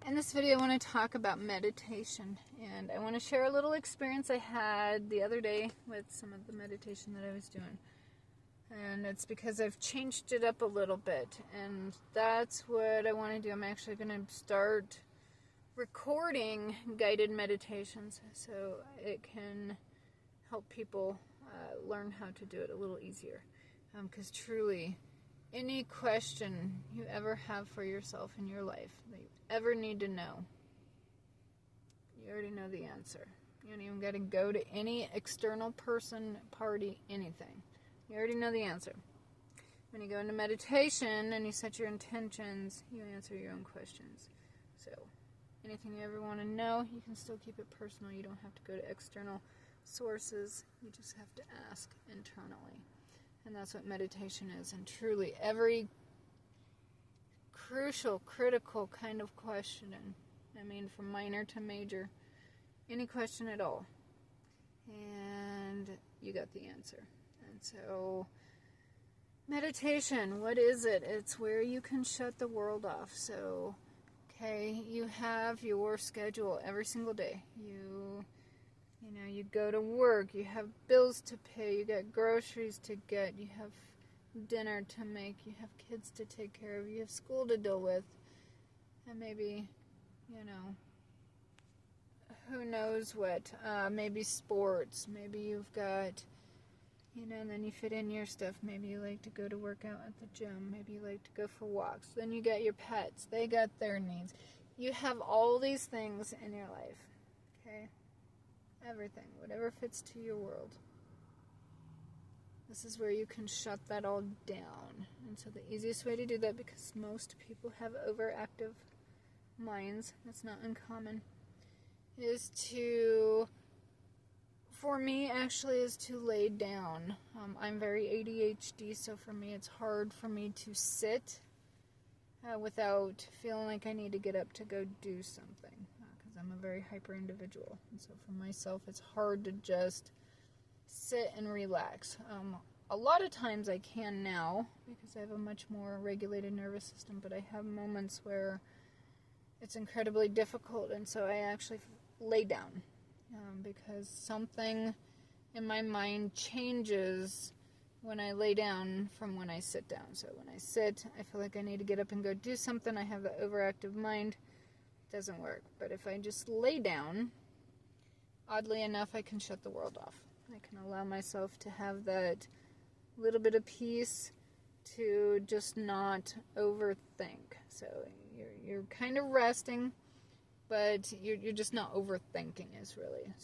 In this video, I want to talk about meditation, and I want to share a little experience I had the other day with some of the meditation that I was doing. And it's because I've changed it up a little bit, and that's what I want to do. I'm actually going to start recording guided meditations so it can help people learn how to do it a little easier. Because truly, any question you ever have for yourself in your life that you ever need to know, you already know the answer. You don't even got to go to any external person, party, anything. You already know the answer. When you go into meditation and you set your intentions, you answer your own questions. So anything you ever want to know, you can still keep it personal. You don't have to go to external sources. You just have to ask internally. And that's what meditation is. And truly, every crucial, critical kind of question, from minor to major, any question at all, and you got the answer. And so, meditation, what is it? It's where you can shut the world off. So, you have your schedule every single day. You go to work, you have bills to pay, you got groceries to get, you have dinner to make, you have kids to take care of, you have school to deal with, and maybe, who knows what, maybe sports, maybe you've got, and then you fit in your stuff. Maybe you like to go to work out at the gym, maybe you like to go for walks, then you got your pets, they got their needs. You have all these things in your life, Everything, whatever fits to your world. This is where you can shut that all down. And so the easiest way to do that, because most people have overactive minds, that's not uncommon, is for me actually, is to lay down. I'm very ADHD, so for me it's hard for me to sit without feeling like I need to get up to go do something. I'm a very hyper individual, and so for myself it's hard to just sit and relax. A lot of times I can now because I have a much more regulated nervous system, but I have moments where it's incredibly difficult, and so I actually lay down because something in my mind changes when I lay down from when I sit down. So when I sit, I feel like I need to get up and go do something. I have the overactive mind. Doesn't work. But if I just lay down, oddly enough, I can shut the world off. I can allow myself to have that little bit of peace to just not overthink. So you're kind of resting, but you're just not overthinking. It's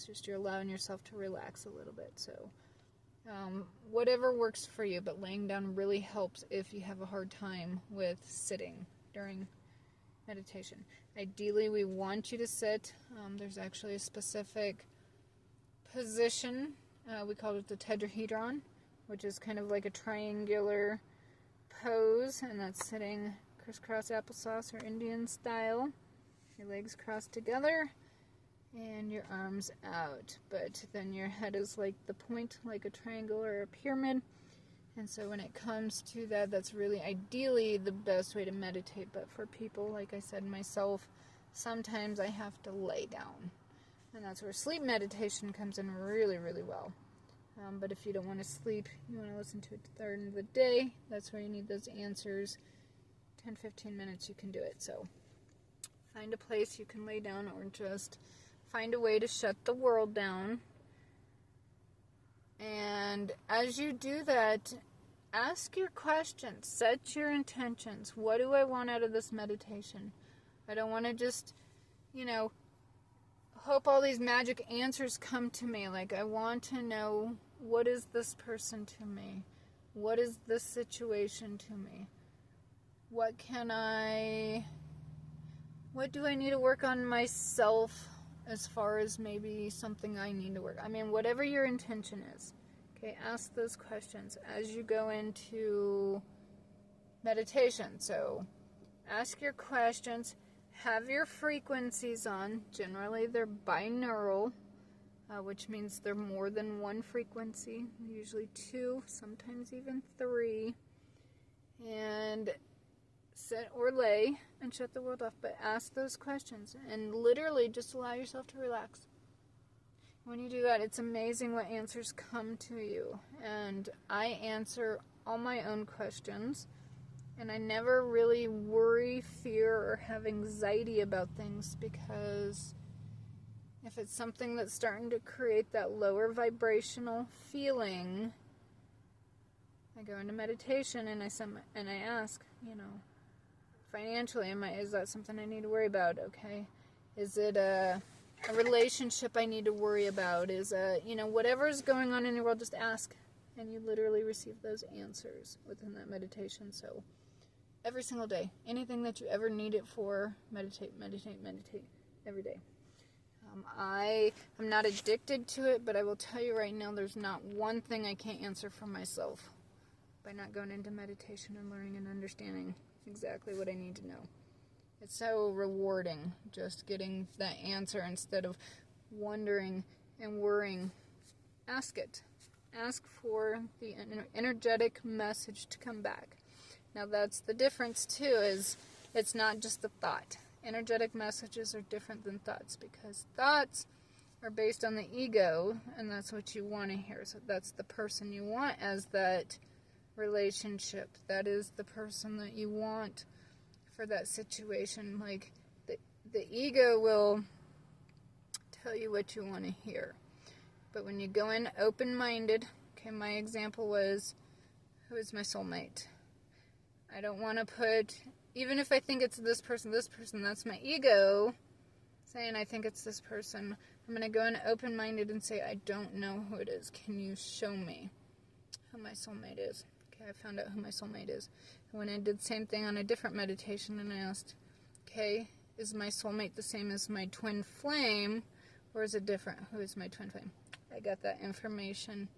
just you're allowing yourself to relax a little bit. So whatever works for you, but laying down really helps if you have a hard time with sitting during meditation. Ideally, we want you to sit. There's actually a specific position. We call it the tetrahedron, which is kind of like a triangular pose, and that's sitting crisscross applesauce or Indian style. Your legs crossed together and your arms out, but then your head is like the point, like a triangle or a pyramid. And so when it comes to that, that's really ideally the best way to meditate. But for people, like I said, myself, sometimes I have to lay down. And that's where sleep meditation comes in really, really well. But if you don't want to sleep, you want to listen to it at the end of the day, that's where you need those answers. 10-15 minutes, you can do it. So find a place you can lay down, or just find a way to shut the world down. And as you do that, ask your questions, set your intentions. What do I want out of this meditation? I don't want to just, hope all these magic answers come to me. Like, I want to know, what is this person to me? What is this situation to me? What do I need to work on myself? As far as maybe something I need to work. Whatever your intention is. Ask those questions as you go into meditation. So, ask your questions. Have your frequencies on. Generally, they're binaural, which means they're more than one frequency. Usually 2, sometimes even 3. And sit or lay and shut the world off, but ask those questions and literally just allow yourself to relax. When you do that, it's amazing what answers come to you. And I answer all my own questions, and I never really worry, fear, or have anxiety about things, because if it's something that's starting to create that lower vibrational feeling, I go into meditation and I ask, financially, is that something I need to worry about? Okay. Is it a relationship I need to worry about? Is whatever's going on in your world, just ask, and you literally receive those answers within that meditation. So every single day, anything that you ever need it for, meditate every day. I am not addicted to it, but I will tell you right now, there's not one thing I can't answer for myself by not going into meditation and learning and understanding exactly what I need to know. It's so rewarding just getting that answer instead of wondering and worrying. Ask it. Ask for the energetic message to come back. Now that's the difference too, is it's not just the thought. Energetic messages are different than thoughts, because thoughts are based on the ego, and that's what you want to hear. So that's the person you want as that relationship. That is the person that you want for that situation. Like the ego will tell you what you want to hear. But when you go in open-minded, okay, my example was, who is my soulmate? I don't want to put, even if I think it's this person, that's my ego saying I think it's this person. I'm going to go in open-minded and say, I don't know who it is. Can you show me who my soulmate is? Okay, I found out who my soulmate is. And when I did the same thing on a different meditation, and I asked, okay, is my soulmate the same as my twin flame, or is it different? Who is my twin flame? I got that information.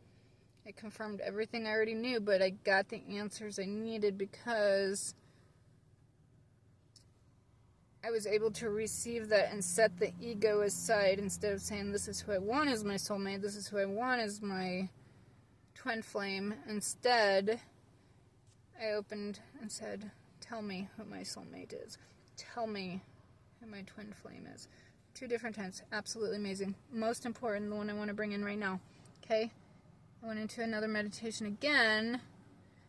It confirmed everything I already knew, but I got the answers I needed because I was able to receive that and set the ego aside instead of saying, this is who I want as my soulmate, this is who I want as my twin flame. Instead, I opened and said, tell me who my soulmate is. Tell me who my twin flame is. 2 different times. Absolutely amazing. Most important, the one I want to bring in right now. Okay? I went into another meditation again,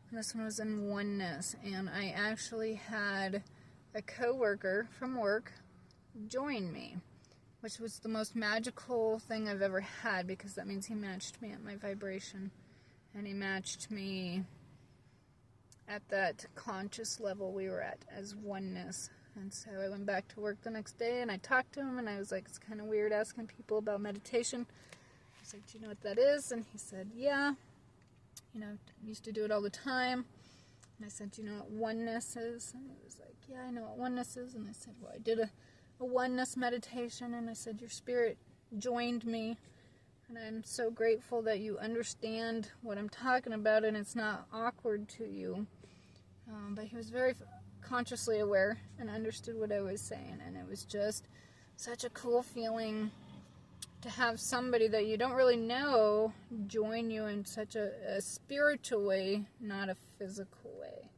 and this one was in oneness. And I actually had a coworker from work join me, which was the most magical thing I've ever had, because that means he matched me at my vibration, and he matched me at that conscious level we were at as oneness. And so I went back to work the next day, and I talked to him, and I was like, it's kind of weird asking people about meditation. I was like, do you know what that is? And he said, yeah, I used to do it all the time. And I said, do you know what oneness is? And he was like, yeah, I know what oneness is. And I said, well, I did a oneness meditation, and I said, your spirit joined me, and I'm so grateful that you understand what I'm talking about, and it's not awkward to you. But he was very consciously aware and understood what I was saying, and it was just such a cool feeling to have somebody that you don't really know join you in such a spiritual way, not a physical way.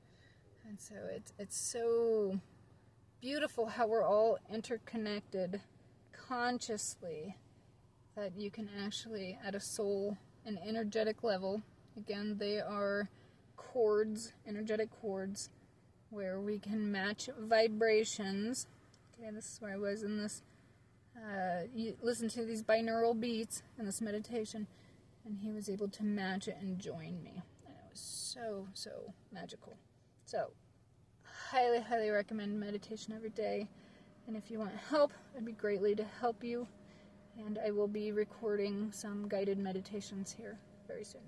And so it's so beautiful how we're all interconnected consciously, that you can actually, at a soul and energetic level, again, they are cords, energetic cords, where we can match vibrations. Okay, this is where I was in this, you listen to these binaural beats in this meditation, and he was able to match it and join me. And it was so, so magical. So, highly, highly recommend meditation every day. And if you want help, I'd be greatly to help you. And I will be recording some guided meditations here very soon.